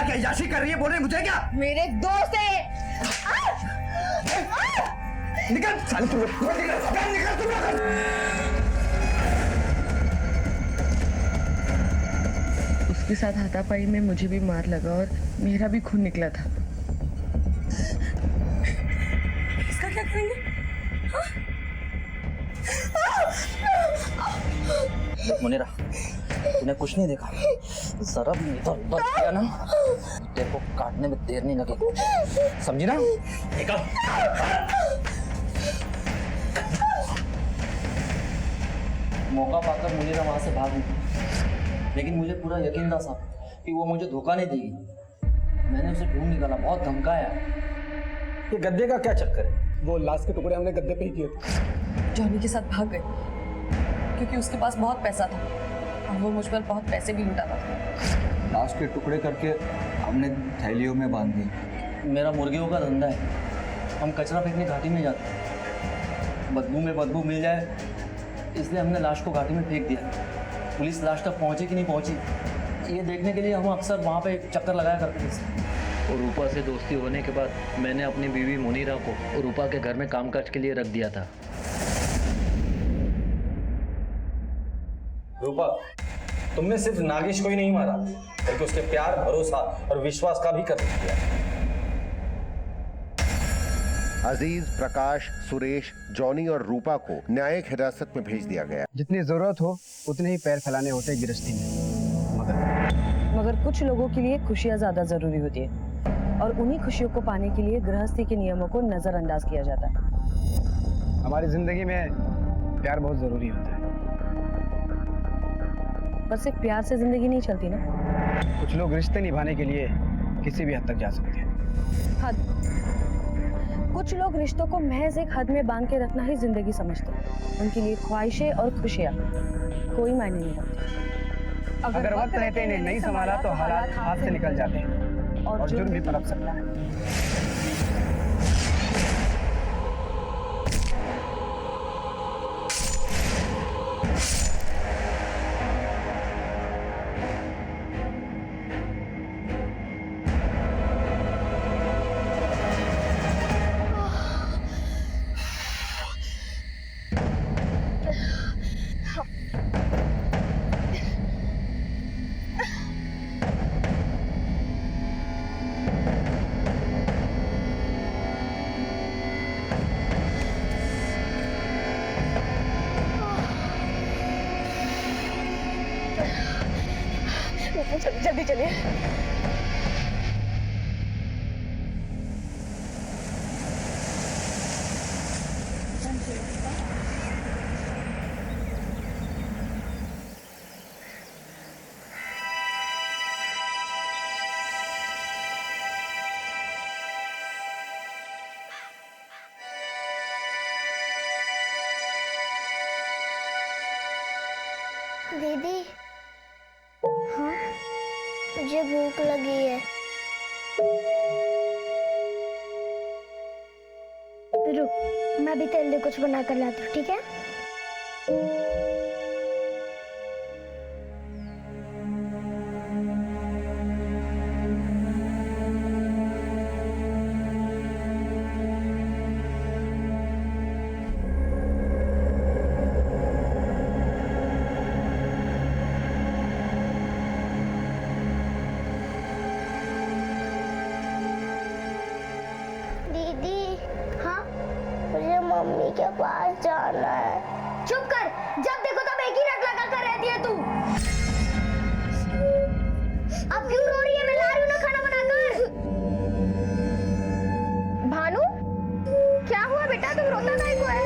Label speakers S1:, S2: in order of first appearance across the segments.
S1: यहाँ क्या याशी कर रही है? बोल रही मुझे क्या?
S2: मेरे दोस्त है।
S1: निकल साले तू, निकल तू।
S3: उसके साथ हाथापाई में मुझे भी मार लगा और मेरा भी खून निकला था।
S2: इसका क्या करेंगे?
S4: मुनीरा, तूने कुछ नहीं देखा? जरा भी इधर उधर किया ना, तेरे को काटने में देर नहीं लगेगी, समझी ना? निकल। मौका पाकर मुनीरा वहां से भाग निकली, लेकिन मुझे पूरा यकीन था साहब कि वो मुझे धोखा नहीं देगी। मैंने उसे ढूंढ निकाला, बहुत धमकाया।
S1: ये गद्दे का क्या चक्कर है? वो लाश के टुकड़े हमने गद्दे पे ही किए थे।
S2: जॉनी के साथ भाग गए क्योंकि उसके पास बहुत पैसा था और वो मुझ पर बहुत पैसे भी लुटाता था।
S5: लाश के टुकड़े करके हमने थैलियों में बांध दी।
S4: मेरा मुर्गियों का धंधा है, हम कचरा फेंकने घाटी में जाते हैं। बदबू में बदबू मिल जाए इसलिए हमने लाश को घाटी में फेंक दिया। पुलिस लाश तक पहुंची कि नहीं पहुंची ये देखने के लिए हम अक्सर वहाँ पे चक्कर लगाया करते थे।
S6: और रूपा से दोस्ती होने के बाद मैंने अपनी बीवी मुनीरा को रूपा के घर में कामकाज के लिए रख दिया था।
S7: रूपा, तुमने सिर्फ नागेश को ही नहीं मारा बल्कि उसके प्यार, भरोसा और विश्वास का भी कत्ल किया।
S8: अजीज, प्रकाश, सुरेश, जॉनी और रूपा को न्यायिक हिरासत में भेज दिया गया।
S1: जितनी जरूरत हो उतने ही पैर फैलाने होते हैं गृहस्थी में,
S3: मगर कुछ लोगों के लिए खुशियाँ ज्यादा जरूरी होती है और उन्हीं खुशियों को पाने के लिए गृहस्थी के नियमों को नजरअंदाज किया जाता है।
S1: हमारी जिंदगी में प्यार बहुत जरूरी होता है।
S3: पर सिर्फ प्यार से जिंदगी नहीं चलती ना।
S1: कुछ लोग रिश्ते निभाने के लिए किसी भी हद तक जा सकते हैं।
S3: हद। कुछ लोग रिश्तों को महज एक हद में बांध के रखना ही जिंदगी समझते हैं। उनके लिए ख्वाहिशें और खुशियाँ कोई मायने नहीं रखती।
S1: अगर वक्त रहते इन्हें नहीं संभाला तो हालात हाथ से निकल जाते हैं और जुर्म भी पनप सकता है।
S2: जल्दी चलिए।
S9: दीदी, हाँ, मुझे भूख लगी है। रुक, मैं भी तेरे लिए कुछ बना कर लाती हूँ, ठीक है? मम्मी के पास जाना है। चुप कर, जब देखो तब एक ही रट लगा कर रहती है तू। अब क्यों रो रही है? मैं ला रही हूँ ना खाना बनाकर। भानु, क्या हुआ बेटा? तुम रोता काहे को है?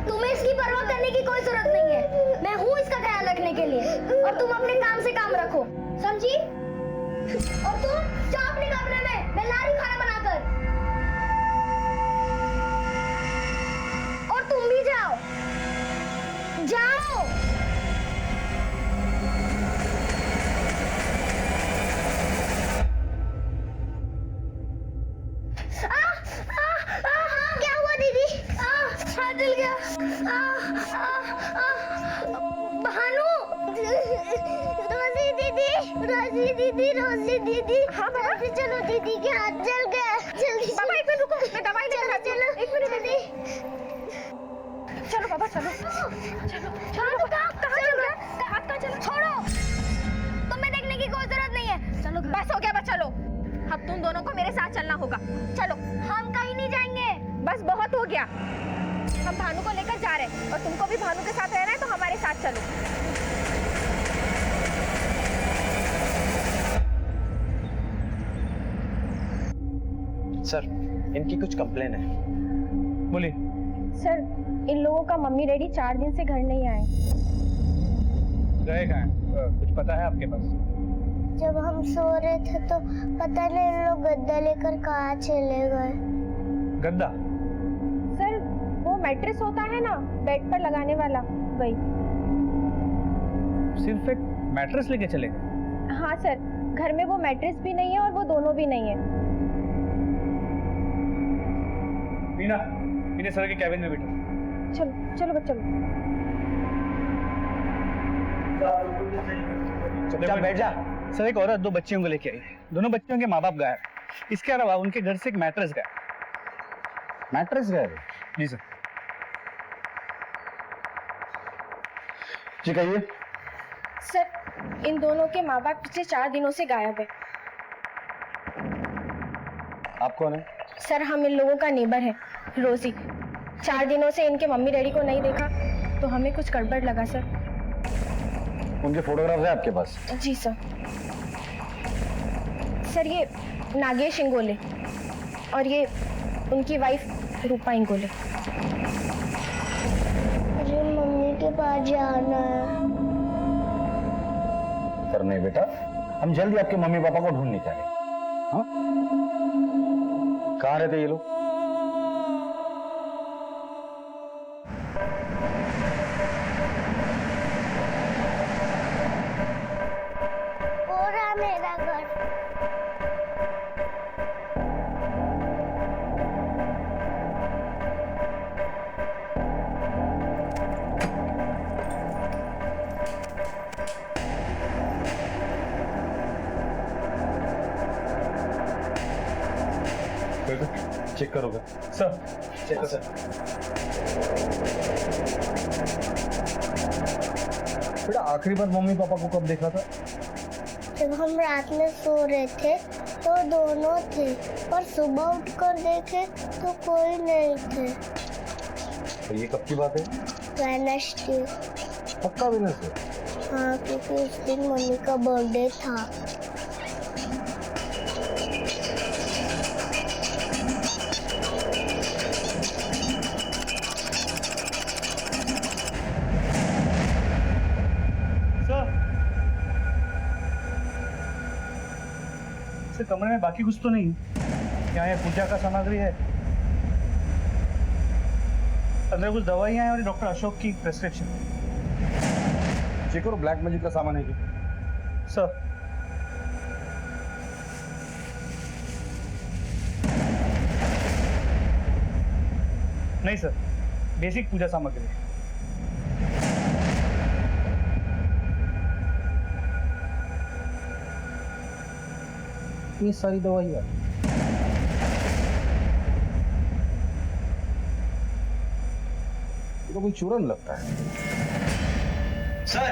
S9: तुम्हें इसकी परवाह करने की कोई जरूरत नहीं है। मैं हूँ इसका ख्याल रखने के लिए और तुम अपने काम से काम रखो, समझी? और तुम जाओ अपने कमरे में, मैं ला रही हूँ खाना बनाकर। तुम भी जाओ, जाओ। क्या हुआ दीदी? हाथ जल गया। भानु, रोजी दीदी हाँ बाबा चलो दीदी के हाथ जल गए जल्दी बाबा एक मिनट रुको मैं दवाई लेकर आती हूँ एक मिनट दीदी चलो बाबा चलो चलो चलो कहाँ चल गया हाथ कहाँ चला छोड़ो तुम्हें देखने की कोई जरूरत नहीं है चलो बस हो गया बस चलो अब तुम दोनों को मेरे साथ चलना होगा चलो हम कहीं नहीं जाएंगे बस बहुत हो गया हम भानु को लेकर जा रहे हैं और तुमको भी भानु के साथ रहना है तो हमारे साथ चलो
S7: सर इनकी कुछ कंप्लेन है बोलिए
S9: सर इन लोगों का मम्मी डैडी 4 दिन से घर नहीं आए
S1: गए कहाँ हैं? कुछ पता है आपके पास?
S9: जब हम सो रहे थे तो पता नहीं इन लोग गद्दा लेकर कहाँ चले गए
S1: गद्दा?
S9: सर वो मैट्रेस होता है ना बेड पर लगाने वाला वही
S1: सिर्फ एक मैट्रेस लेके चले गए?
S9: हाँ सर घर में वो मैट्रेस भी नहीं है और वो दोनों भी नहीं है
S1: मीना इन्हें सर के कैबिन में बिठा।
S9: चलो चलो बच्चों
S1: चुपचाप बैठ जा। सर एक औरत 2 बच्चियों को लेके आई, दोनों बच्चियों के माँ बाप गायब, इसके अलावा उनके घर से एक मैट्रेस गायब।
S7: मैट्रेस गए
S1: जी सर।
S7: जी कहिए
S9: सर इन दोनों के माँ बाप पिछले 4 दिनों से गायब है
S7: आप कौन है
S9: सर हम इन लोगों का नेबर है रोजी 4 दिनों से इनके मम्मी डैडी को नहीं देखा तो हमें कुछ गड़बड़ लगा सर
S7: उनके फोटोग्राफ है आपके पास
S9: जी सर सर ये नागेश इंगोले और ये उनकी वाइफ रूपा इंगोले मुझे मम्मी के पास जाना है
S7: पर नहीं बेटा हम जल्दी आपके मम्मी पापा को ढूंढ निकालेंगे हाँ कहाँ रहते ये लोग
S9: पूरा मेरा घर
S7: चेक करोगे
S1: सर चेक कर सर।
S7: बेटा आखिरी बार मम्मी पापा को कब देखा था
S9: जब हम रात में सो रहे थे तो दोनों थे पर सुबह उठकर देखे तो कोई नहीं थे
S7: तो ये कब की बात है
S9: वेडनेसडे
S7: पक्का वेडनेसडे
S9: हाँ क्योंकि उस दिन मम्मी का बर्थडे था
S1: सर कमरे में बाकी कुछ तो नहीं है? यहाँ ये पूजा का सामग्री है, अंदर कुछ दवाइयाँ हैं और डॉक्टर अशोक की प्रेस्क्रिप्शन।
S7: चेक करो ब्लैक मैजिक का सामान है क्या
S1: सर नहीं सर बेसिक पूजा सामग्री है।
S7: इतनी सारी दवाइयाँ तो कोई चूरन लगता है
S1: सर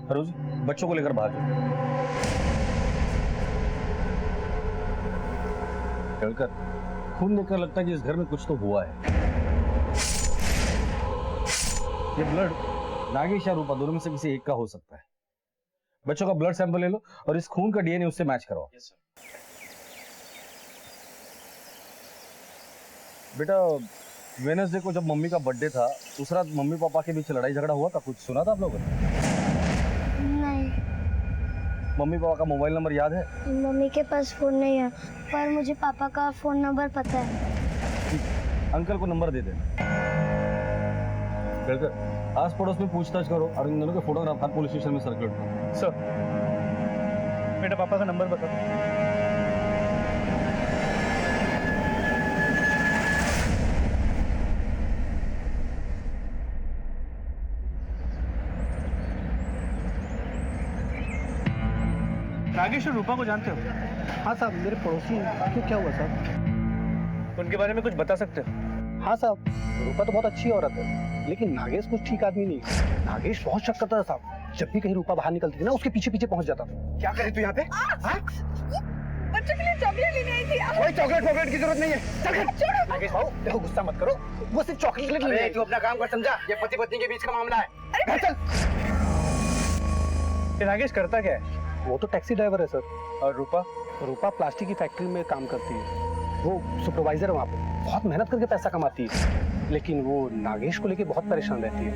S7: फरोज बच्चों को लेकर बाहर जाओ चलकर खून देखकर लगता है कि इस घर में कुछ तो हुआ है ये ब्लड नागेश या रूपा दोनों में से किसी एक का हो सकता है बच्चों का ब्लड सैंपल ले लो और इस खून का डीएनए उससे मैच कराओ बेटा वेडनेसडे को जब मम्मी का बर्थडे था उस रात मम्मी पापा के बीच लड़ाई झगड़ा हुआ था कुछ सुना था आप लोगों ने
S9: नहीं
S7: मम्मी पापा का मोबाइल नंबर याद है
S9: मम्मी के पास फोन नहीं है पर मुझे पापा का फोन नंबर पता है
S7: अंकल को नंबर दे दे आस पड़ोस में पूछताछ करो और इन दोनों के फोटोग्राफ पुलिस स्टेशन में सर्कुलेट करो
S1: सर बेटा पापा का नंबर बता। नागेश और रूपा को जानते हो?
S10: हाँ साहब, मेरे पड़ोसी हैं। क्यों, क्या हुआ साहब?
S1: उनके बारे में कुछ बता सकते हो?
S10: हाँ साहब, रूपा तो बहुत अच्छी औरत है, लेकिन नागेश कुछ ठीक आदमी नहीं है। नागेश बहुत शक करता था साहब। जब भी कहीं रूपा बाहर निकलती थी ना, उसके पीछे पीछे पहुंच जाता था। क्या करे तू यहाँ पे?
S2: बच्चों के लिए चॉकलेट लेने आई थी।
S10: कोई चॉकलेट की जरूरत नहीं है। चल नागेश भाऊ, देखो गुस्सा मत करो, वो सिर्फ चॉकलेट लेने आई। तू अपना काम कर, समझा? ये पति पत्नी के बीच का मामला है। घर चल।
S1: ये नागेश करता क्या है?
S10: वो तो टैक्सी ड्राइवर है सर।
S1: और रूपा?
S10: रूपा प्लास्टिक की फैक्ट्री में काम करती है। वो सुपरवाइजर है वहाँ पे, बहुत मेहनत करके पैसा कमाती है, लेकिन वो नागेश को लेके बहुत परेशान रहती है।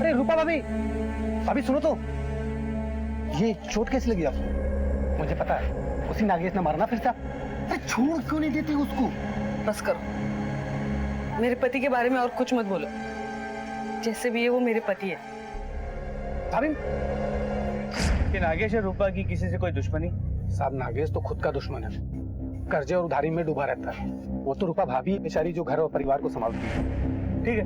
S10: अरे रूपा भाभी, अभी सुनो तो, ये चोट कैसे लगी आपको? मुझे पता है, उसी नागेश ने मारना फिर था। अरे छोड़ क्यों नहीं देती उसको?
S2: बस करो, मेरे पति के बारे में और कुछ मत बोलो। जैसे भी है वो मेरे पति है।
S10: भाभी,
S1: कि नागेश और रूपा की किसी से कोई दुश्मनी?
S10: साहब नागेश तो खुद का दुश्मन है, कर्जे और उधारी में डूबा रहता है। वो तो रूपा भाभी बेचारी जो घर और परिवार को संभालती है।
S1: ठीक है,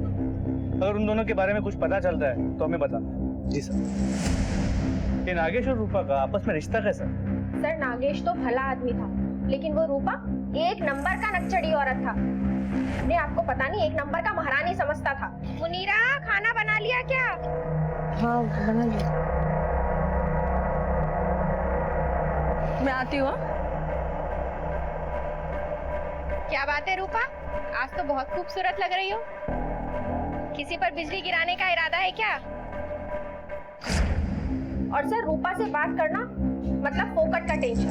S1: अगर उन दोनों के बारे में कुछ पता चलता है तो हमें बताना।
S10: जी सर।
S1: ये नागेश और रूपा का आपस में रिश्ता कैसा?
S9: सर नागेश तो भला आदमी था, लेकिन वो रूपा एक नंबर का नक्चड़ी औरत था। अपने आपको पता नहीं, एक नंबर का महारानी समझता था। मुनीरा, खाना बना लिया क्या?
S3: हाँ बना लिया।
S2: मैं आती हूँ।
S9: क्या बात है रूपा, आज तो बहुत खूबसूरत लग रही हो। किसी पर बिजली गिराने का इरादा है क्या? और सर रूपा से बात करना मतलब फोकट का टेंशन।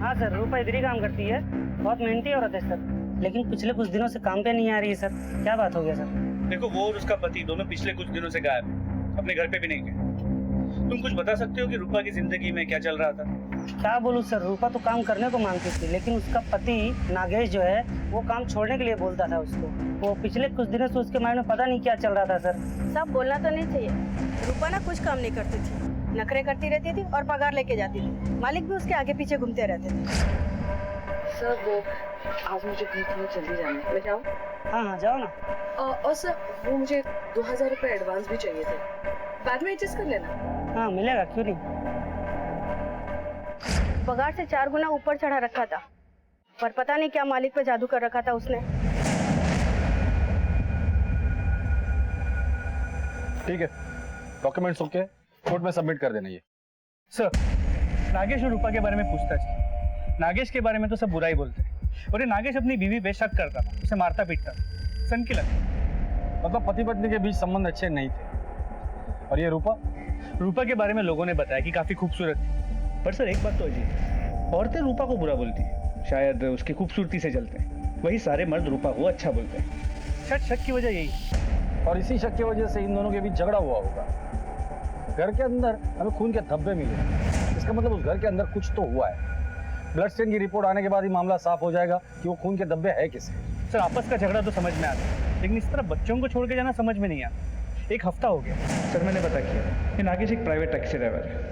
S11: हाँ सर, रूपा इधर ही काम करती है, बहुत मेहनती औरत है सर, लेकिन पिछले कुछ दिनों से काम पे नहीं आ रही है सर। क्या बात हो गया सर?
S1: देखो, वो और उसका पति दोनों पिछले कुछ दिनों से गायब है, अपने घर पे भी नहीं गए। तुम कुछ बता सकते हो कि रूपा की जिंदगी में क्या चल रहा था?
S11: क्या बोलूं सर, रूपा तो काम करने को मांगती थी, लेकिन उसका पति नागेश जो है वो काम छोड़ने के लिए बोलता था उसको। वो पिछले कुछ दिनों से उसके माइंड में पता नहीं क्या चल रहा था सर।
S2: सब बोलना तो नहीं चाहिए। रूपा ना कुछ काम नहीं करती थी, नखरे करती रहती थी और पगार लेके जाती थी। मालिक भी उसके आगे पीछे घूमते रहते थे।
S3: सर वो आज मुझे घर में जल्दी जाना है, मैं जाऊँ?
S11: हाँ हाँ जाओ ना।
S3: और सर वो मुझे 2000 रुपए एडवांस भी चाहिए थे, बाद में एडजस्ट कर लेना।
S11: हाँ मिलेगा, क्यों नहीं।
S2: पगार से 4 गुना ऊपर चढ़ा रखा था, पर पता नहीं क्या मालिक पे जादू कर रखा था उसने।
S7: ठीक है, डॉक्यूमेंट्स ओके, कोर्ट में सबमिट कर देना ये।
S1: सर, नागेश और रूपा के बारे में पूछताछ की। नागेश के बारे में तो सब बुरा ही बोलते हैं, और ये नागेश अपनी बीवी पे शक करता था, उसे मारता पीटता था। सन की लगता,
S7: मतलब पति पत्नी के बीच संबंध अच्छे नहीं थे। और ये रूपा
S1: के बारे में लोगों ने बताया कि काफी खूबसूरत थी। पर सर एक बात तो अजीब, औरतें रूपा को बुरा बोलती है, शायद उसकी खूबसूरती से जलते हैं। वही सारे मर्द रूपा को अच्छा बोलते हैं। शायद शक की वजह यही,
S7: और इसी शक की वजह से इन दोनों के बीच झगड़ा हुआ होगा। घर के अंदर हमें खून के धब्बे मिले, इसका मतलब उस घर के अंदर कुछ तो हुआ है। ब्लड स्टेन की रिपोर्ट आने के बाद ही मामला साफ हो जाएगा कि वो खून के धब्बे है किसके।
S1: सर आपस का झगड़ा तो समझ में आता है, लेकिन इस तरह बच्चों को छोड़ के जाना समझ में नहीं आता। 1 हफ्ता हो गया सर, मैंने पता किया, ये नागेश एक प्राइवेट टैक्सी ड्राइवर है।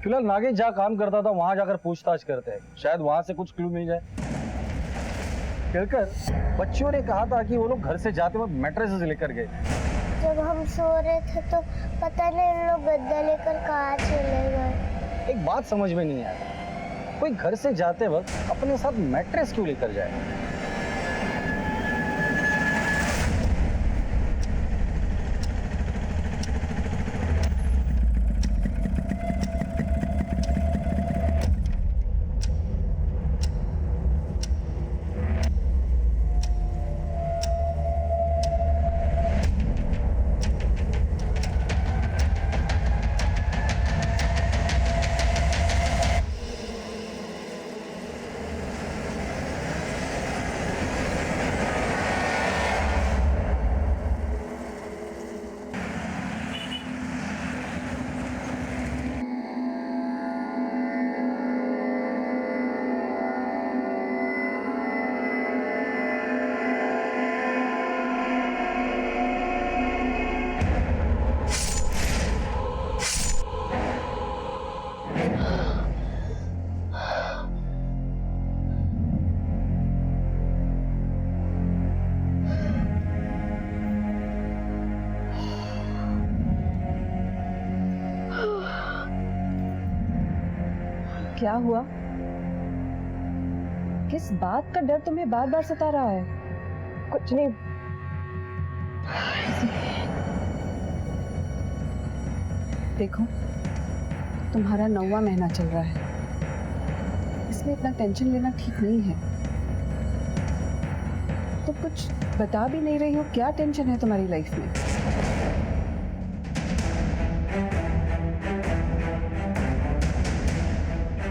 S7: फिलहाल नागेश जहाँ काम करता था वहां जाकर पूछताछ करते हैं, शायद वहां से कुछ क्लू मिल जाए। कहकर बच्चियों ने कहा था कि वो लोग घर से जाते वक्त मैट्रेसेस लेकर गए।
S9: जब हम सो रहे थे तो पता नहीं लोग गद्दा लेकर कहाँ चले गए।
S7: एक बात समझ में नहीं आया, कोई घर से जाते वक्त अपने साथ मैट्रेस क्यों लेकर जाए?
S3: क्या हुआ? किस बात का डर तुम्हें बार बार सता रहा है? कुछ नहीं। देखो, तुम्हारा 9वां महीना चल रहा है, इसमें इतना टेंशन लेना ठीक नहीं है। तो कुछ बता भी नहीं रही हो, क्या टेंशन है तुम्हारी लाइफ में?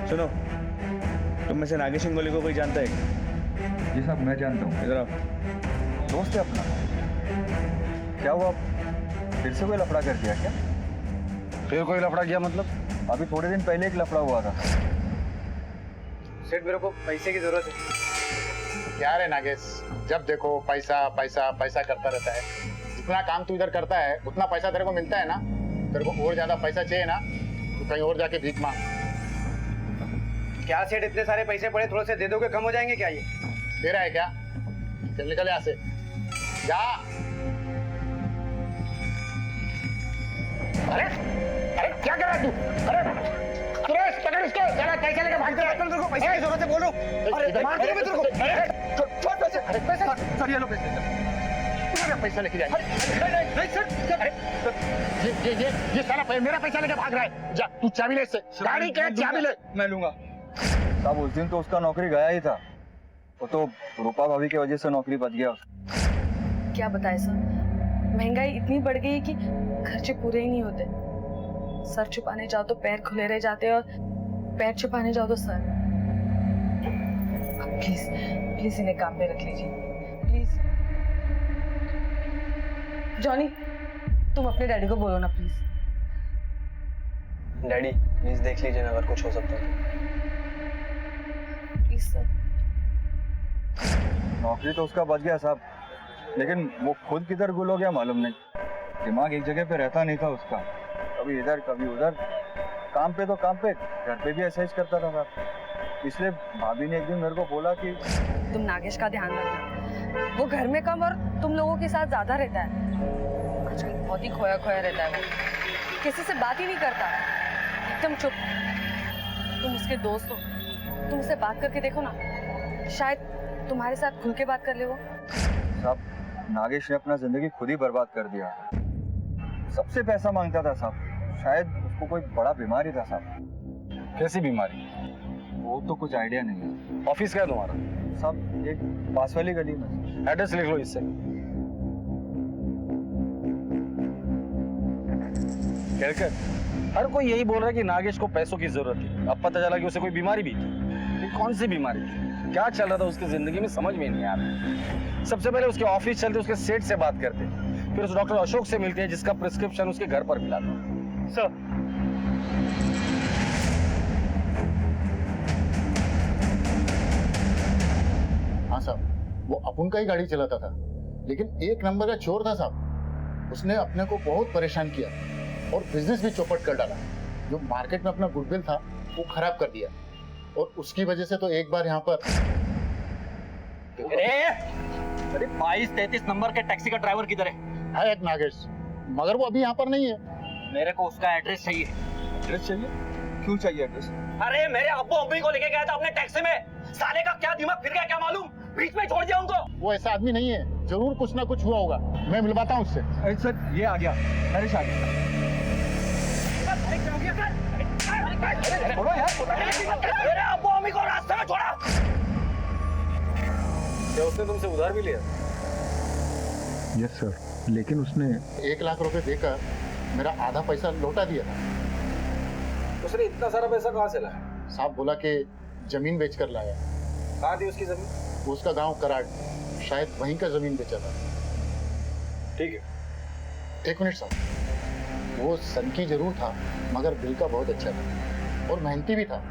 S1: सुनो, तुम में से नागेश इंगोली को कोई जानता है?
S5: जी साहब, मैं जानता हूँ।
S1: इधर आओ।
S5: दोस्त है अपना। क्या हुआ, फिर से कोई लफड़ा कर दिया क्या?
S7: फिर कोई लफड़ा किया मतलब?
S5: अभी थोड़े दिन पहले एक लफड़ा हुआ था।
S10: सेठ, मेरे को पैसे की जरूरत है।
S12: क्या रे नागेश, जब देखो पैसा पैसा पैसा करता रहता है। जितना काम तू इधर करता है उतना पैसा तेरे को मिलता है ना। तेरे को और ज्यादा पैसा चाहिए ना तो कहीं और जाके भीख मांग।
S10: क्या सेठ, इतने सारे पैसे पड़े, थोड़े से दे दोगे, कम हो जाएंगे क्या ये?
S12: तेरा है क्या? चल निकल यहाँ से, जा। अरे अरे क्या कर रहा है तू? अरे सुरेश, पकड़ इसको, चला पैसा लेके भाग जा।
S10: तेरे को पैसे की जरूरत है, बोलो। अरे मार दूंगा मैं तेरे को। छोड़ पैसे। अरे पैसे सर, ये लो पैसे।
S12: पैसा लेके जाए।
S10: नहीं सर,
S12: अरे ये साला मेरा पैसा लेके भाग रहा है। जा तू चाबी ले इससे, गाड़ी के चाबी ले।
S10: मैं लूंगा।
S5: साहब, उस दिन तो उसका नौकरी गया ही था। वो तो रूपा भाभी की वजह से नौकरी बच गया।
S3: क्या बताए सर, महंगाई इतनी बढ़ गई है कि खर्चे पूरे ही नहीं होते। सर छुपाने जाओ तो पैर खुले रह जाते और पैर छुपाने जाओ तो सर। प्लीज प्लीज इन्हें काम पे रख लीजिए, प्लीज। जॉनी, तुम अपने डैडी को बोलो ना प्लीज।
S10: डैडी प्लीज देख लीजिए ना, अगर कुछ हो सकता है।
S3: Please sir.
S5: नौकरी तो उसका बच गया साहब, लेकिन वो खुद किधर गुल हो गया मालूम नहीं। दिमाग एक जगह पे रहता नहीं था उसका, कभी इधर कभी उधर। काम पे तो काम पे, घर पे भी ऐसा ही करता था साहब। इसलिए भाभी ने एक दिन मेरे को बोला कि
S3: तुम नागेश का ध्यान रखना, वो घर में कम और तुम लोगों के साथ ज्यादा रहता है। आजकल बहुत ही खोया खोया रहता है, वो किसी से बात ही नहीं करता, एकदम चुप। तुम उसके दोस्त हो, तुम उससे बात करके देखो ना, शायद तुम्हारे साथ खुल के बात कर ले वो।
S5: साहब, नागेश ने अपना जिंदगी खुद ही बर्बाद कर दिया। सबसे पैसा मांगता था साहब, शायद उसको कोई बड़ा बीमारी था साहब।
S7: कैसी बीमारी?
S5: वो तो कुछ आइडिया नहीं है।
S7: ऑफिस क्या है तुम्हारा?
S5: साहब, एक पास वाली गली में।
S7: एड्रेस लिख लो इससे। कहकर हर कोई यही बोल रहा है कि नागेश को पैसों की जरूरत थी। अब पता चला कि उसे कोई बीमारी भी थी। ये कौन सी बीमारी थी, क्या चल रहा था उसकी जिंदगी में, समझ में नहीं आ रहा। सबसे पहले उसके ऑफिस चलते, उसके सेठ से बात करते, फिर उस डॉक्टर अशोक से मिलते हैं जिसका प्रिस्क्रिप्शन उसके घर पर मिला था।
S1: सर,
S12: हाँ साहब, वो अपुन का ही गाड़ी चलाता था, लेकिन एक नंबर का चोर था साहब। उसने अपने को बहुत परेशान किया और बिजनेस भी चौपट कर डाला। जो मार्केट में अपना गुडविल था वो खराब कर दिया, और उसकी वजह से तो एक बार यहाँ पर
S6: अरे 22-33 नंबर के टैक्सी का ड्राइवर किधर है?
S12: एक नागेश, मगर वो अभी यहाँ पर नहीं है।
S6: मेरे को उसका एड्रेस चाहिए।
S5: एड्रेस चाहिए? क्यों चाहिए एड्रेस?
S6: अरे मेरे अब्बू अम्मी को लेके गया था अपने टैक्सी में, साले का क्या दिमाग फिर गया क्या मालूम, बीच में छोड़ दिया उनको।
S12: वो ऐसा आदमी नहीं है, जरूर कुछ ना कुछ हुआ होगा। मैं मिलवाता हूँ उससे।
S5: अरे सर, ये आ गया, नरेश आ गया।
S6: मेरे अब्बू अम्मी को रास्ते में छोड़ा।
S7: क्या उसने तुमसे उधार भी लिया?
S12: यस सर, लेकिन उसने 1 लाख रुपए देकर मेरा आधा पैसा लौटा दिया था।
S7: उसने इतना सारा पैसा कहाँ से लाया?
S12: साहब बोला कि जमीन बेच कर लाया।
S7: कहाँ थी उसकी जमीन?
S12: उसका गांव कराड़, शायद वहीं का जमीन बेचा था।
S7: ठीक है।
S12: 1 मिनट साहब, वो सनकी जरूर था मगर दिल का बहुत अच्छा था और मेहनती भी था।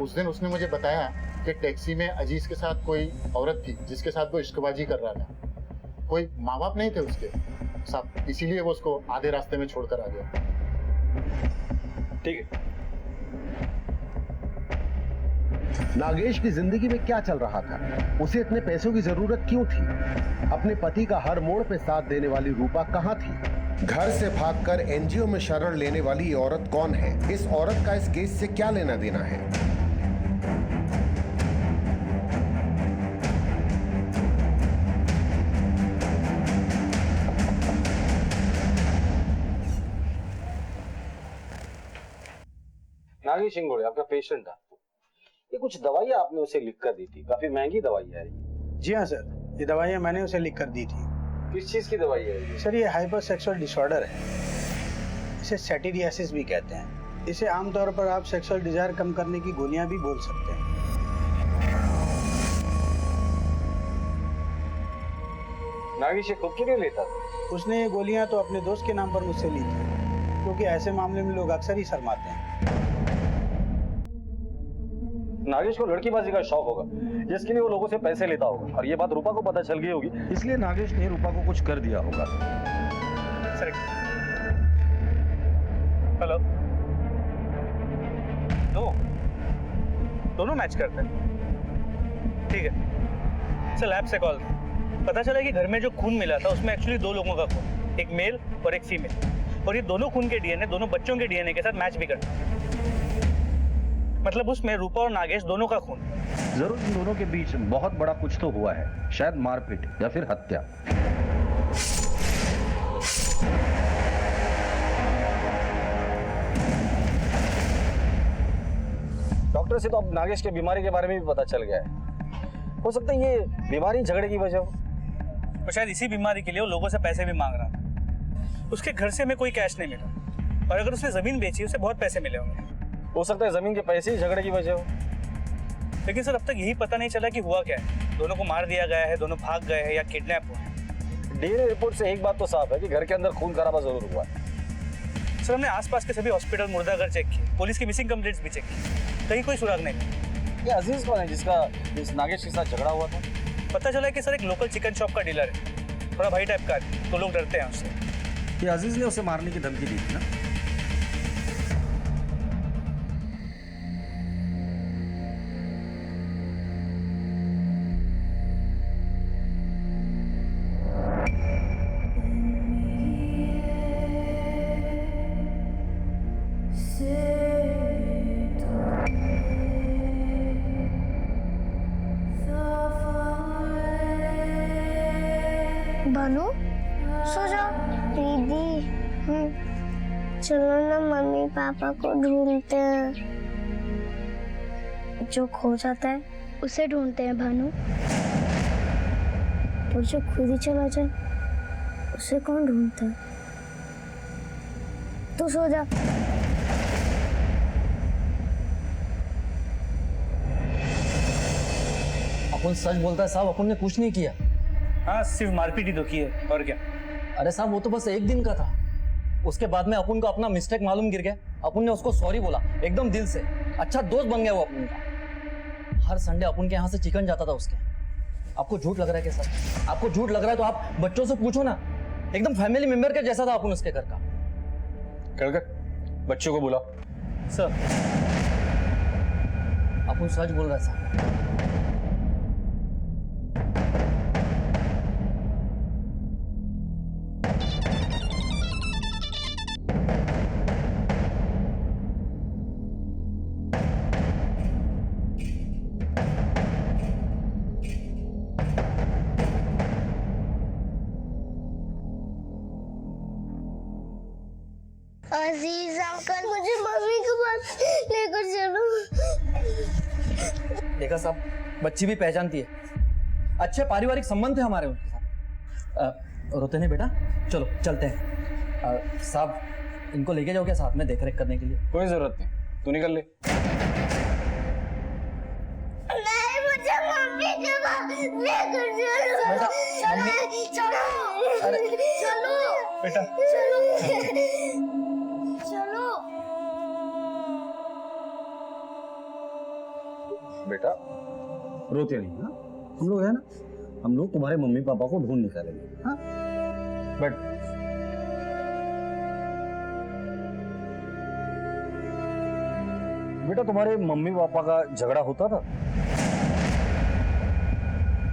S12: उस दिन उसने मुझे बताया कि टैक्सी में अजीज के साथ कोई औरत थी जिसके साथ वो इश्कबाजी कर रहा था। कोई माँ बाप नहीं थे उसके साहब, इसीलिए वो उसको आधे रास्ते में छोड़कर आ गया।
S7: ठीक है।
S8: नागेश की जिंदगी में क्या चल रहा था? उसे इतने पैसों की जरूरत क्यों थी? अपने पति का हर मोड़ पे साथ देने वाली रूपा कहाँ थी? घर से भागकर एनजीओ में शरण लेने वाली ये औरत कौन है? इस औरत का इस केस से क्या लेना देना है?
S7: नागेश इंगोड़े आपका पेशेंट था। ये कुछ दवाइयाँ आपने उसे लिख कर दी थी, काफी महंगी दवाइयाँ है।
S11: जी हाँ सर, ये दवाइयाँ मैंने उसे लिख कर दी थी।
S7: किस चीज की दवाई है ये?
S11: सर ये हाइपर सेक्सुअल डिसऑर्डर है, इसे सैटिरियासिस भी कहते हैं। इसे आमतौर पर आप सेक्सुअल डिजायर कम करने की गोलियां भी बोल सकते हैं।
S7: नागेश ये खुद के लिए लेता था?
S11: उसने ये गोलियां तो अपने दोस्त के नाम पर मुझसे ली थी, क्योंकि ऐसे मामले में लोग अक्सर ही शर्माते हैं।
S7: नागेश को लड़कीबाजी का शौक होगा, जिसके लिए वो लोगों से पैसे लेता होगा, और ये बात रूपा को पता चल गई होगी, इसलिए नागेश ने रूपा को कुछ कर दिया होगा।
S1: सर हेलो, दोनों मैच करते हैं, ठीक है सर। लैब से कॉल पता चला कि घर में जो खून मिला था उसमें एक्चुअली 2 लोगों का खून, एक मेल और एक फीमेल, और ये दोनों खून के डीएनए दोनों बच्चों के डीएनए के साथ मैच भी करते हैं। मतलब उसमें रूपा और नागेश दोनों का खून।
S6: जरूर इन दोनों के बीच बहुत बड़ा कुछ तो हुआ है, शायद मारपीट या फिर हत्या।
S7: डॉक्टर से तो अब नागेश के बीमारी के बारे में भी पता चल गया है। हो सकता है ये बीमारी झगड़े की वजह हो,
S1: और शायद इसी बीमारी के लिए वो लोगों से पैसे भी मांग रहा था। उसके घर से हमें कोई कैश नहीं मिला, और अगर उसने जमीन बेची उसे बहुत पैसे मिले होंगे।
S7: हो सकता है जमीन के पैसे ही झगड़े की वजह हो।
S1: लेकिन सर अब तक यही पता नहीं चला कि हुआ क्या है। दोनों को मार दिया गया है, दोनों भाग गए हैं या किडनैप हुआ है।
S7: डीएनए रिपोर्ट से एक बात तो साफ है कि घर के अंदर खून खराबा जरूर हुआ है।
S1: सर हमने आसपास के सभी हॉस्पिटल, मुर्दाघर चेक किए, पुलिस की मिसिंग कंप्लेंट्स भी चेक की, कहीं कोई सुराग नहीं मिला।
S7: ये अजीज कौन है जिसका इस नागेश के साथ झगड़ा हुआ था?
S1: पता चला कि सर एक लोकल चिकन शॉप का डीलर है, थोड़ा भाई टाइप का है, तो लोग डरते हैं उससे।
S6: ये अजीज ने उसे मारने की धमकी दी थी ना?
S9: भानु सो जाओ। दीदी चलो ना मम्मी पापा को ढूंढते हैं। जो खो जाता है उसे ढूंढते हैं भानु, और जो खुद ही चला जाए उसे कौन ढूंढता है? तू सो जा।
S4: अपन सच बोलता है साहब, अपन ने कुछ नहीं किया।
S1: हाँ सिर्फ मारपीट ही तो की है, और क्या।
S4: अरे साहब वो तो बस एक दिन का था, उसके बाद में अपन को अपना मिस्टेक मालूम गिर गया। अपन ने उसको सॉरी बोला एकदम दिल से, अच्छा दोस्त बन गया वो अपन का। हर संडे अपन के यहाँ से चिकन जाता था उसके। आपको झूठ लग रहा है क्या सर? आपको झूठ लग रहा है तो आप बच्चों से पूछो ना, एकदम फैमिली मेंबर के जैसा था अपन उसके घर का।
S7: कर बच्चों को बुला।
S4: सर अपन सच बोल रहा है सर।
S9: अजीज अंकल मुझे मम्मी के पास लेकर चलो।
S4: देखा साहब, बच्ची भी पहचानती है, अच्छे पारिवारिक संबंध है हमारे उनके साथ। रोते नहीं बेटा, चलो चलते हैं। साहब इनको लेके जाओ क्या साथ में देख रेख करने के लिए?
S7: कोई जरूरत नहीं, तू निकल ले।
S9: नहीं मुझे मम्मी के पास लेकर चलो। चलो
S4: अरे
S9: चलो
S1: बेटा
S9: चलो चलो।
S7: बेटा रोते नहीं, हाँ? हम लोग है ना, हम लोग तुम्हारे मम्मी पापा को ढूंढ निकालेंगे। हाँ बट बेटा तुम्हारे मम्मी पापा का झगड़ा होता था?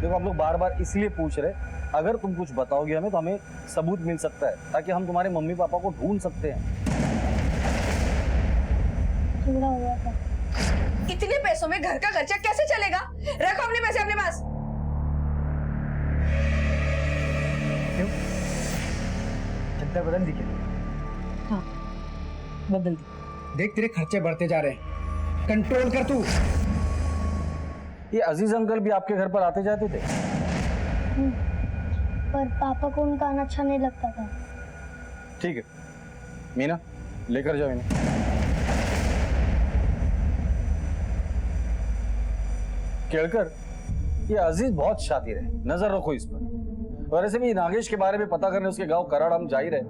S7: देखो हम लोग बार बार इसलिए पूछ रहे अगर तुम कुछ बताओगे हमें तो हमें सबूत मिल सकता है ताकि हम तुम्हारे मम्मी पापा को ढूंढ सकते हैं।
S9: झगड़ा हो गया था।
S3: इतने पैसों में घर का खर्चा कैसे चलेगा? रखो अपने पैसे अपने पास।
S10: चद्दर बदल दी क्या?
S3: हाँ, बदल दी।
S10: देख तेरे खर्चे बढ़ते जा रहे हैं, कंट्रोल कर तू।
S7: ये अजीज अंकल भी आपके घर पर आते जाते थे?
S9: पर पापा को उनका आना अच्छा नहीं लगता था।
S7: ठीक है मीना, लेकर जाओ इन्हें। केळकर, ये अजीज बहुत शातिर है, नजर रखो इस पर। और ऐसे भी नागेश के बारे में पता करने उसके गांव कराड़ हम जा ही रहे।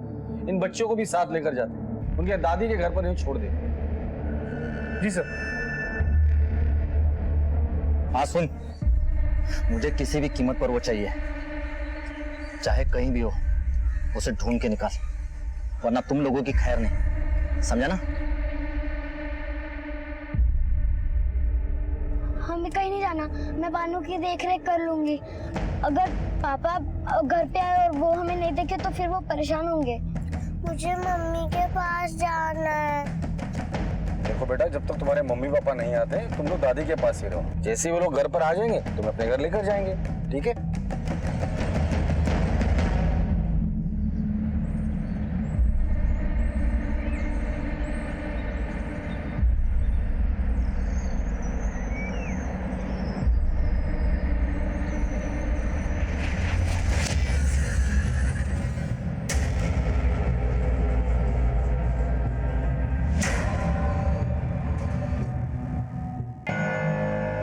S7: इन बच्चों को भी साथ लेकर जाते हैं, उनके दादी के घर पर इन्हें छोड़ दे।
S1: जी सर।
S4: हाँ सुन, मुझे किसी भी कीमत पर वो चाहिए, चाहे कहीं भी हो, उसे ढूंढ के निकाल, वरना तुम लोगों की खैर नहीं, समझा ना?
S9: हमें कहीं नहीं जाना, मैं बानू की देख रेख कर लूंगी। अगर पापा घर पे आए और वो हमें नहीं देखे तो फिर वो परेशान होंगे। मुझे मम्मी के पास जाना है।
S7: देखो बेटा, जब तक तुम्हारे मम्मी पापा नहीं आते तुम लोग दादी के पास ही रहो। जैसे ही वो लोग घर पर आ जाएंगे तुम अपने घर लेकर जाएंगे, ठीक है?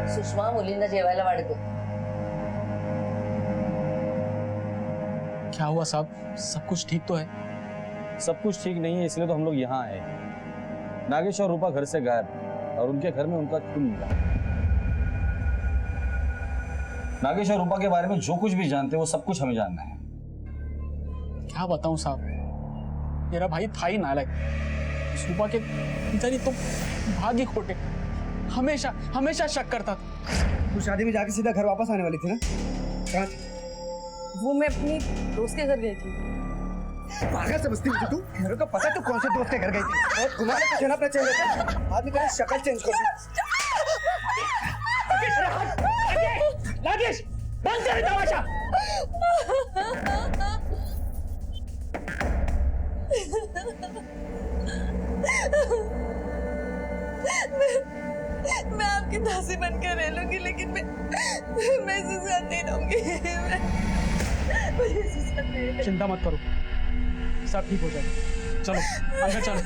S3: सुषमा मुलींना जेवायला वाढते।
S11: क्या हुआ साहब, सब कुछ ठीक तो है?
S7: सब कुछ ठीक नहीं है, इसलिए तो हम लोग यहाँ आए। नागेश और रूपा घर से गायब है और उनके घर में उनका खून मिला। नागेश और रूपा के बारे में जो कुछ भी जानते हैं वो सब कुछ हमें जानना है।
S11: क्या बताऊं साहब, मेरा भाई था ही नालायक। रूपा के पिताजी तो भाग्य खोटे, हमेशा हमेशा शक करता था।
S10: तू शादी में जाके सीधा घर वापस आने वाली थी ना? कहाँ थी?
S3: वो मैं अपनी दोस्त के घर गई थी।
S10: पागल समझती मुझे तू? मेरे को पता है तू कौन से दोस्त के घर गई थी। और घुमा ले तुझे ना अपने चेहरे पे। आदमी का शक्ल चेंज कर दी।
S1: नागेश, बंद कर तमाशा।
S3: मैं आपकी दासी बनकर रह लूंगी, लेकिन मैं इसके साथ नहीं रहूंगी।
S11: चिंता मत करो, सब ठीक हो जाएगा। चलो अंदर चलो।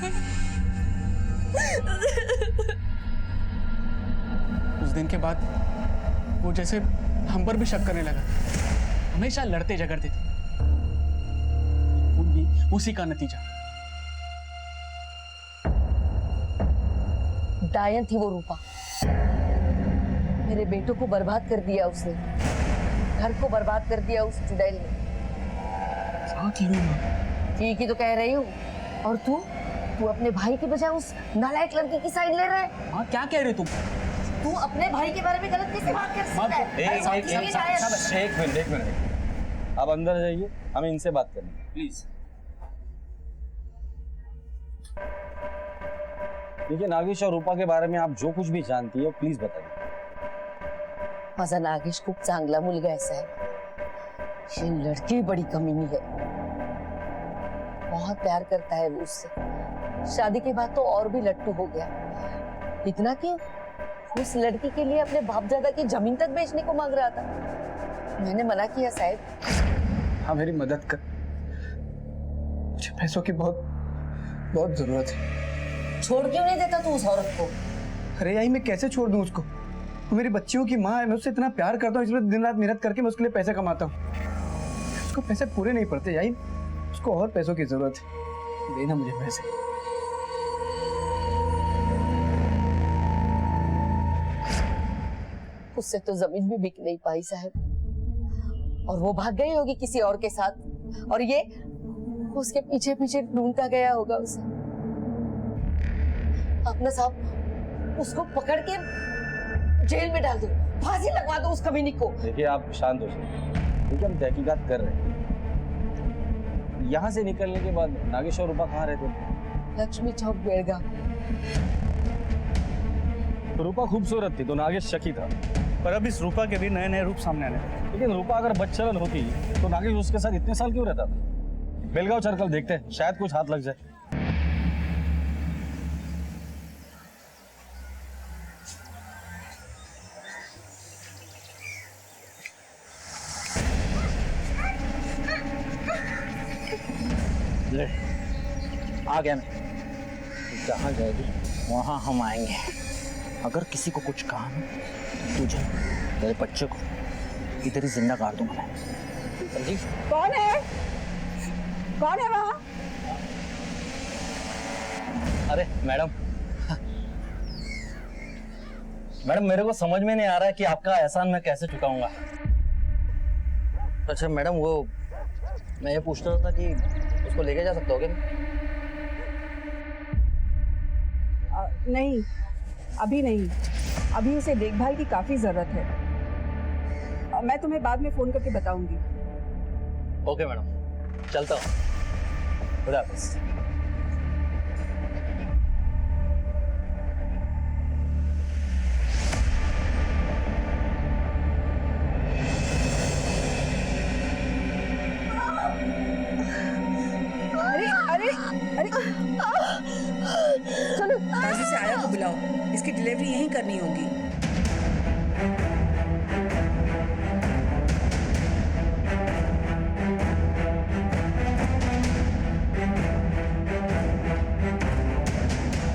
S11: उस दिन के बाद वो जैसे हम पर भी शक करने लगा, हमेशा लड़ते झगड़ते थे। भी उसी का नतीजा।
S3: डायन थी वो रूपा, मेरे बेटों को बर्बाद कर दिया उसने, घर को बर्बाद कर दिया उस चुड़ैल ने। ठीक ही तो कह रही हूँ। और तू अपने भाई के बजाय उस नालायक लड़की की साइड ले रहा है।
S11: हाँ, क्या कह रहे तुम?
S3: तू अपने भाई के बारे में गलत कैसे बात कर सकता है?
S7: एक मिनट, आप अंदर जाइए, हमें इनसे बात करनी है, प्लीज। देखिए, नागेश और रूपा के बारे में आप जो कुछ भी जानती हो प्लीज बताइए।
S3: माझा नागेश खूप चांगला मुलगा आहे साहेब, ये लड़की बड़ी कमीनी है, बहुत प्यार करता है वो उससे। शादी के बाद तो और भी लट्टू हो गया, इतना कि उस लड़की के लिए अपने बापदादा की जमीन तक बेचने को मांग रहा था। मैंने मना किया साहब।
S10: हाँ, मेरी मदद कर, मुझे पैसों की बहुत बहुत जरूरत है।
S3: छोड़ क्यों नहीं देता तू उस औरत को?
S10: अरे याई, मैं कैसे छोड़ दूं उसको? वो मेरी बच्चियों की माँ है, मैं उससे इतना प्यार करता हूँ, इसलिए दिन रात मेहनत करके मैं उसके लिए पैसे कमाता हूँ। उसको पैसे पूरे नहीं पड़ते याई, उसको और पैसों की जरूरत है, देना मुझे पैसे।
S3: उससे तो जमीन भी बिक नहीं पाई साहब, और वो भाग गई होगी किसी और के साथ, और ये उसके पीछे पीछे ढूंढता गया होगा उसे। अपना साहब उसको पकड़ के जेल में डाल दो, फांसी लगवा दो उस कमीनी को।
S7: देखिए, आप शांत हो जाइए, देखिए हम तहकीकात कर रहे हैं। यहाँ से निकलने के बाद नागेश और रूपा कहाँ रहते थे?
S3: लक्ष्मी चौक बेड़गा।
S7: रूपा खूबसूरत थी तो नागेश शकी था,
S1: पर अब इस रूपा के भी नए नए रूप सामने आने लगे।
S7: लेकिन रूपा अगर बदचलन होती तो नागेश उसके साथ इतने साल क्यों रहता था? बेलगांव सर्कल देखते हैं, शायद कुछ हाथ लग जाए।
S11: ले आ गया मैं। जहाँ जाएगी वहाँ हम आएंगे। अगर किसी को कुछ कहा ना तो तुझे तेरे बच्चे को इधर ही जिंदा काट दूंगा मैं, समझी?
S2: कौन है? कौन है वहाँ?
S7: अरे मैडम, मैडम मेरे को समझ में नहीं आ रहा है कि आपका एहसान मैं कैसे चुकाऊंगा। अच्छा मैडम, वो मैं ये पूछ रहा था कि उसको लेके जा सकते हो क्या?
S2: नहीं, अभी नहीं। अभी उसे देखभाल की काफी जरूरत है। मैं तुम्हें बाद में फोन करके बताऊंगी।
S7: ओके मैडम, चलता हूँ। खुदा हाफिज़।
S2: चलो ताजी से आया को बुलाओ, इसकी डिलीवरी यहीं करनी होगी।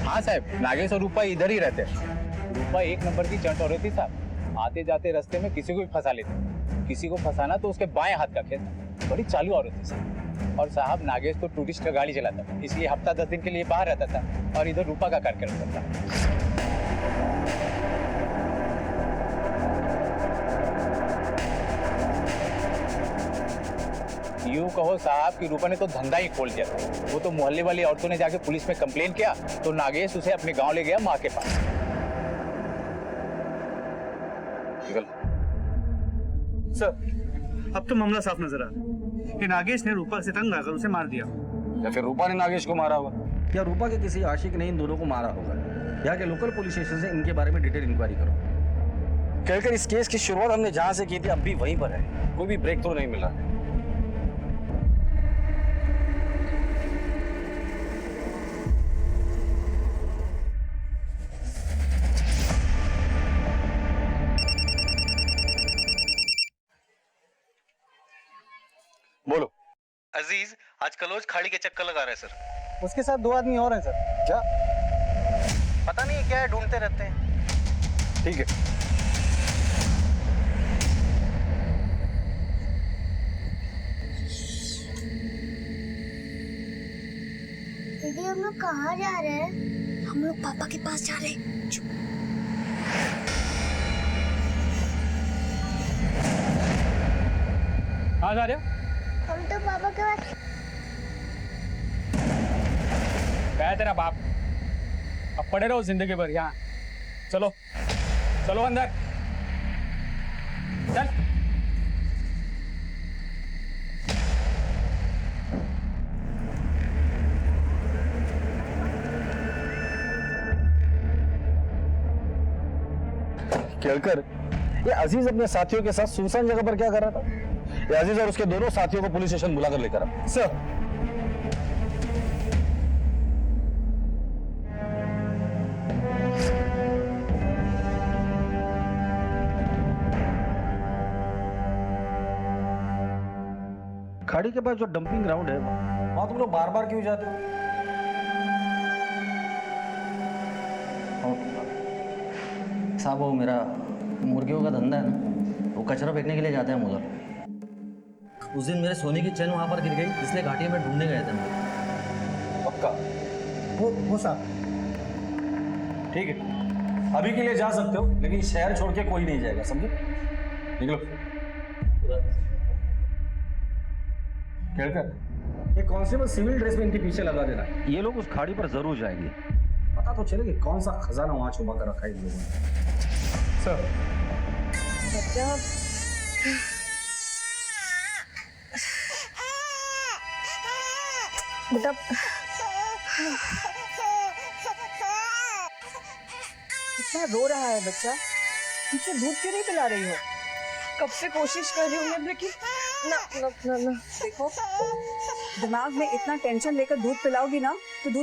S11: हाँ साहब, नागेश और रूपा इधर ही रहते हैं। रूपा एक नंबर की चंट औरत थी साहब। आते जाते रास्ते में किसी को भी फंसा लेती। किसी को फंसाना तो उसके बाएं हाथ का खेल था। बड़ी चालू औरत थी साहब। और साहब नागेश तो टूरिस्ट का गाड़ी चलाता था, इसलिए हफ्ता 10 दिन के लिए बाहर रहता था और इधर रूपा का कार्यक्रम करता था। यूं कहो साहब कि रूपा ने तो धंधा ही खोल दिया था। वो तो मोहल्ले वाली औरतों ने जाके पुलिस में कंप्लेन किया तो नागेश उसे अपने गांव ले गया माँ के पास।
S1: सर, अब तो मामला साफ नजर आ रहा है कि नागेश ने रूपा से तंग आकर उसे मार दिया,
S7: या फिर रूपा ने नागेश को मारा होगा, या रूपा के किसी आशिक ने इन दोनों को मारा होगा। यहाँ के लोकल पुलिस स्टेशन से इनके बारे में डिटेल इंक्वायरी करो। कहकर इस केस की शुरुआत हमने जहाँ से की थी अब भी वहीं पर है। कोई भी ब्रेक थ्रू नहीं मिला। बोलो।
S4: अजीज आज कलोज खाड़ी के चक्कर लगा रहे हैं सर।
S10: उसके साथ 2 आदमी और हैं सर।
S7: क्या?
S4: पता नहीं क्या है, ढूंढते रहते हैं।
S7: ठीक है।
S9: दीदी हम लोग कहाँ जा रहे हैं? हम लोग पापा के पास जा रहे हैं। चुप।
S11: कहाँ जा रहे हो?
S9: हम तो पापा के पास।
S11: क्या है तेरा बाप? अब पड़े रहो जिंदगी भर यहाँ। चलो चलो अंदर चल।
S7: केलकर, ये अजीज अपने साथियों के साथ सुनसान जगह पर क्या कर रहा था? ये अजीज और उसके दोनों साथियों को पुलिस स्टेशन बुलाकर लेकर आ।
S1: सर
S7: खाड़ी के पास जो डंपिंग ग्राउंड है वहां तुम लोग बार बार क्यों जाते हो?
S4: साहब वो मेरा मुर्गियों का धंधा है ना, वो कचरा फेंकने के लिए जाते हैं हम उधर। उस दिन मेरे सोने की चैन वहाँ पर गिर गई, इसलिए घाटी में ढूंढने गए थे हम।
S7: पक्का?
S10: वो साहब
S7: ठीक है, अभी के लिए जा सकते हो, लेकिन शहर छोड़ के कोई नहीं जाएगा, समझे? निकलो। केलकर, ये कांस्टेबल सिविल ड्रेस में इनके पीछे लगा देना। ये लोग उस खाड़ी पर जरूर जाएंगे। पता तो चले कि कौन सा खजाना वहां छुपा कर रखा है इन लोगों ने।
S1: सर
S2: बच्चा
S3: बेटा
S2: इतना रो रहा है बच्चा, इसे दूध क्यों नहीं पिला रही हो?
S3: कब से कोशिश कर रही हूँ मैं, लेकिन ना ना ना ना।
S2: देखो, दिमाग में इतना टेंशन लेकर दूध पिलाओगी ना तो दूध